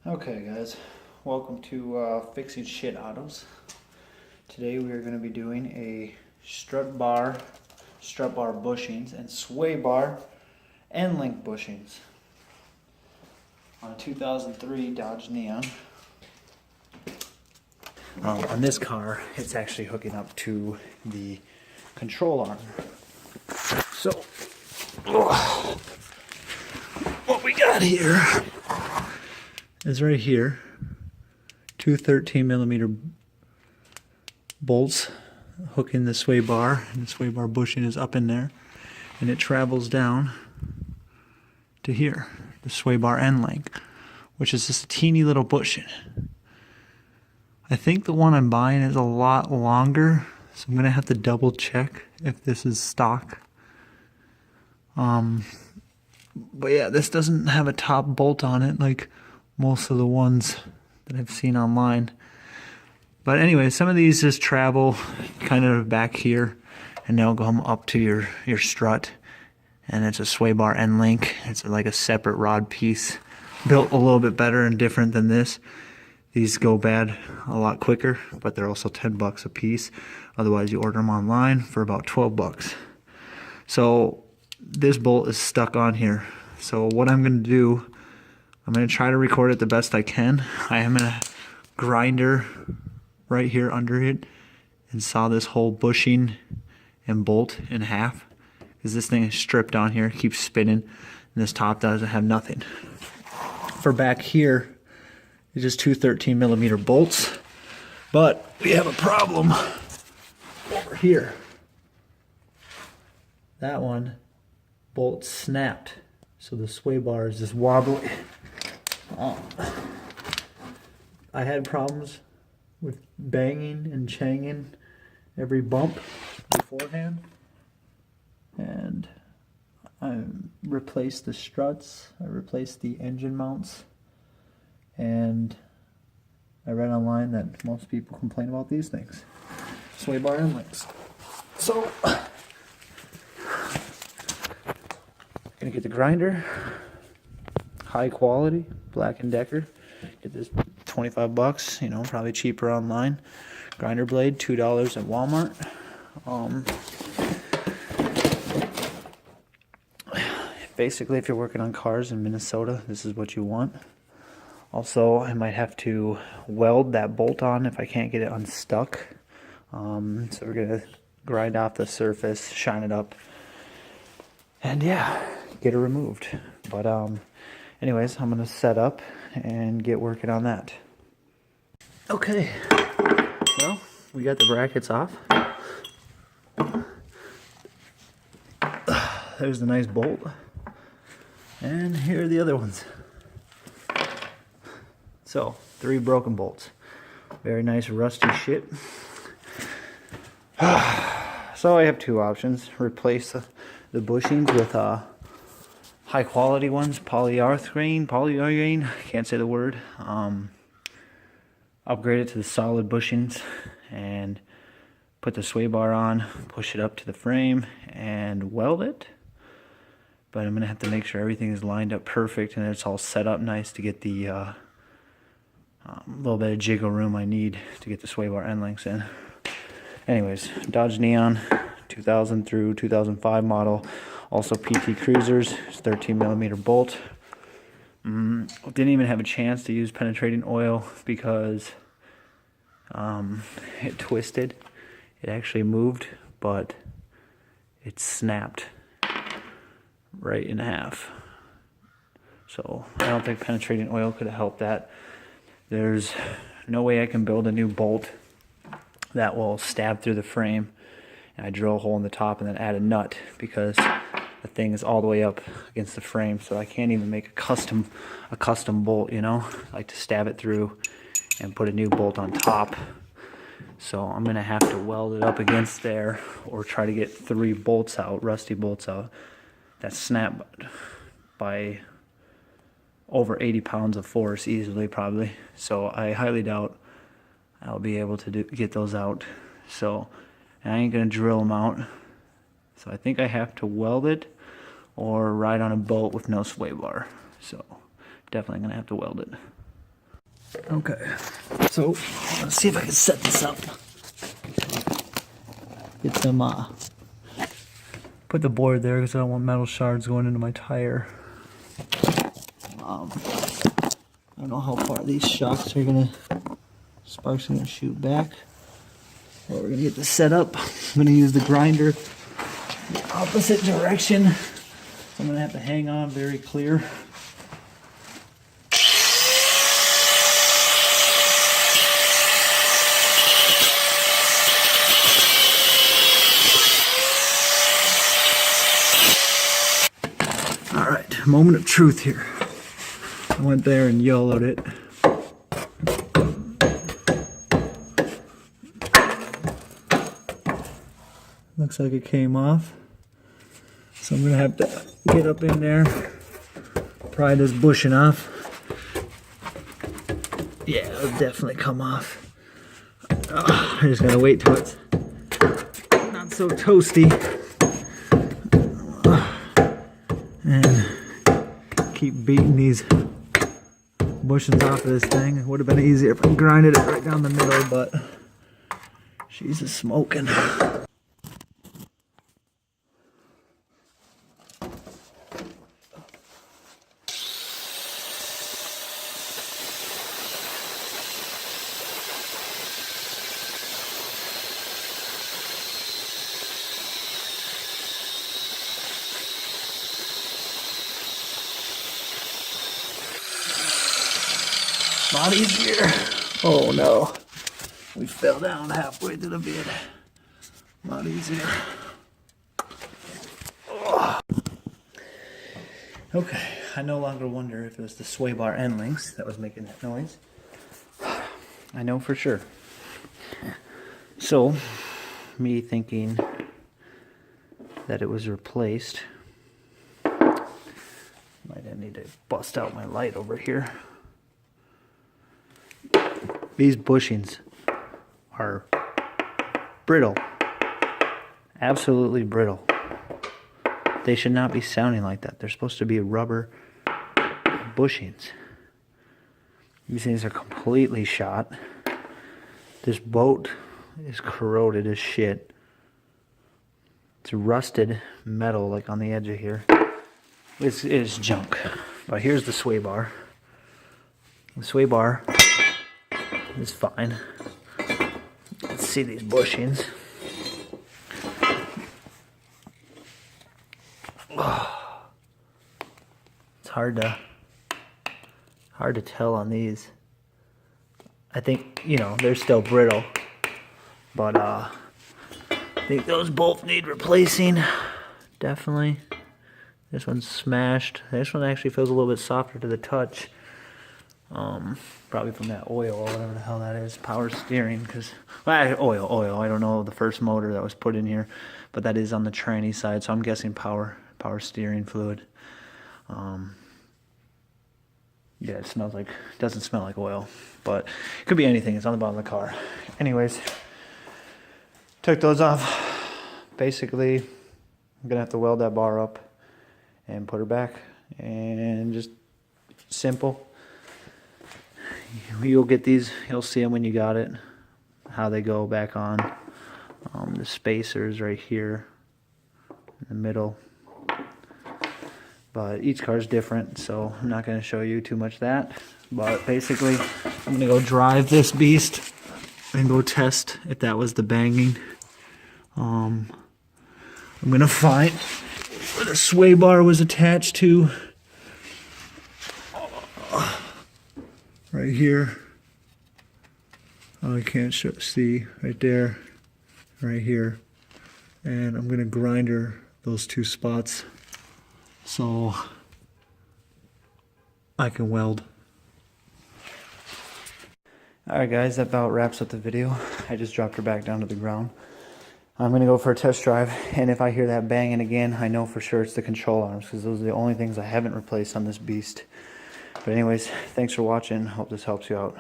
Okay guys, welcome to Fixing Shit Autos. Today we are going to be doing a strut bar bushings and sway bar end link bushings on a 2003 Dodge Neon. On this car, it's actually hooking up to the control arm. So, what we got here is right here, two 13mm bolts hooking the sway bar, and the sway bar bushing is up in there, and it travels down to here, the sway bar end link, which is just a teeny little bushing. I think the one I'm buying is a lot longer, so I'm gonna have to double check if this is stock. But yeah, this doesn't have a top bolt on it like most of the ones that I've seen online. But anyway, some of these just travel kind of back here and they'll come up to your strut, and it's a sway bar end link. It's like a separate rod piece, built a little bit better and different than this. These go bad a lot quicker, but they're also 10 bucks a piece. Otherwise you order them online for about 12 bucks. So this bolt is stuck on here. So what I'm gonna do, I'm going to try to record it the best I can. I am in a grinder right here under it and saw this whole bushing and bolt in half, because this thing is stripped on here, it keeps spinning, and this top doesn't have nothing. For back here, it's just two 13mm bolts, but we have a problem over here. That one bolt snapped, so the sway bar is just wobbly. I had problems with banging and changing every bump beforehand, and I replaced the struts, I replaced the engine mounts, and I read online that most people complain about these things, sway bar end links. So I'm gonna get the grinder, high quality Black & Decker. Get this 25 bucks, you know, probably cheaper online. Grinder blade, $2 at Walmart. Basically, if you're working on cars in Minnesota, this is what you want. Also, I might have to weld that bolt on if I can't get it unstuck. So we're gonna grind off the surface, shine it up, and yeah, get it removed. But anyways, I'm gonna set up and get working on that. Okay, well, we got the brackets off. There's the nice bolt, and here are the other ones. So 3 broken bolts, very nice rusty shit. So I have 2 options: replace the bushings with high quality ones, polyurethane, can't say the word. Upgrade it to the solid bushings and put the sway bar on, push it up to the frame and weld it. But I'm gonna have to make sure everything is lined up perfect and it's all set up nice to get the little bit of jiggle room I need to get the sway bar end links in. Anyways, Dodge Neon 2000 through 2005 model. Also PT Cruisers, 13mm bolt. Didn't even have a chance to use penetrating oil because it twisted. It actually moved, but it snapped right in half. So I don't think penetrating oil could have helped that. There's no way I can build a new bolt that will stab through the frame, and I drill a hole in the top and then add a nut, because the thing is all the way up against the frame, so I can't even make a custom bolt, you know. I like to stab it through and put a new bolt on top. So I'm gonna have to weld it up against there, or try to get 3 bolts out, rusty bolts out, that snap by over 80 pounds of force easily, probably. So I highly doubt I'll be able to get those out. So I ain't gonna drill them out. So I think I have to weld it or ride on a boat with no sway bar. So definitely gonna have to weld it. Okay, so let's see if I can set this up. Get some, put the board there because I don't want metal shards going into my tire. I don't know how far these shocks are gonna, sparks are gonna shoot back. But we're gonna get this set up. I'm gonna use the grinder the opposite direction. So I'm gonna have to hang on very clear. All right, moment of truth here. I went there and YOLO'd it. Looks like it came off. So I'm gonna have to get up in there, pry this bushing off. Yeah, it'll definitely come off. I just gotta wait till it's not so toasty. And keep beating these bushings off of this thing. It would have been easier if I grinded it right down the middle, but she's a smoking. Not easier. Oh no. We fell down halfway through the bed. Not easier. Oh. Okay, I no longer wonder if it was the sway bar end links that was making that noise. I know for sure. So, me thinking that it was replaced. Might need to bust out my light over here. These bushings are brittle, absolutely brittle. They should not be sounding like that. They're supposed to be rubber bushings. These things are completely shot. This boat is corroded as shit. It's rusted metal like on the edge of here. It is junk. But here's the sway bar. The sway bar is fine. Let's see these bushings. Oh, it's hard to tell on these. I think, you know, they're still brittle, but I think those both need replacing. Definitely. This one's smashed. This one actually feels a little bit softer to the touch. Probably from that oil or whatever the hell that is. Power steering, because oil. I don't know the first motor that was put in here, but that is on the tranny side, so I'm guessing power steering fluid. Yeah, it smells like, doesn't smell like oil, but it could be anything. It's on the bottom of the car. Anyways, took those off. Basically, I'm gonna have to weld that bar up and put her back, and just simple. You'll get these, you'll see them when you got it, how they go back on. The spacers right here in the middle, but each car is different, so I'm not going to show you too much of that. But basically, I'm going to go drive this beast and go test if that was the banging. I'm going to find where the sway bar was attached to. Right here. Oh, I can't see right there, right here. And I'm going to grinder those two spots so I can weld. Alright guys, that about wraps up the video. I just dropped her back down to the ground. I'm going to go for a test drive, and if I hear that banging again, I know for sure it's the control arms, because those are the only things I haven't replaced on this beast. But anyways, thanks for watching. Hope this helps you out.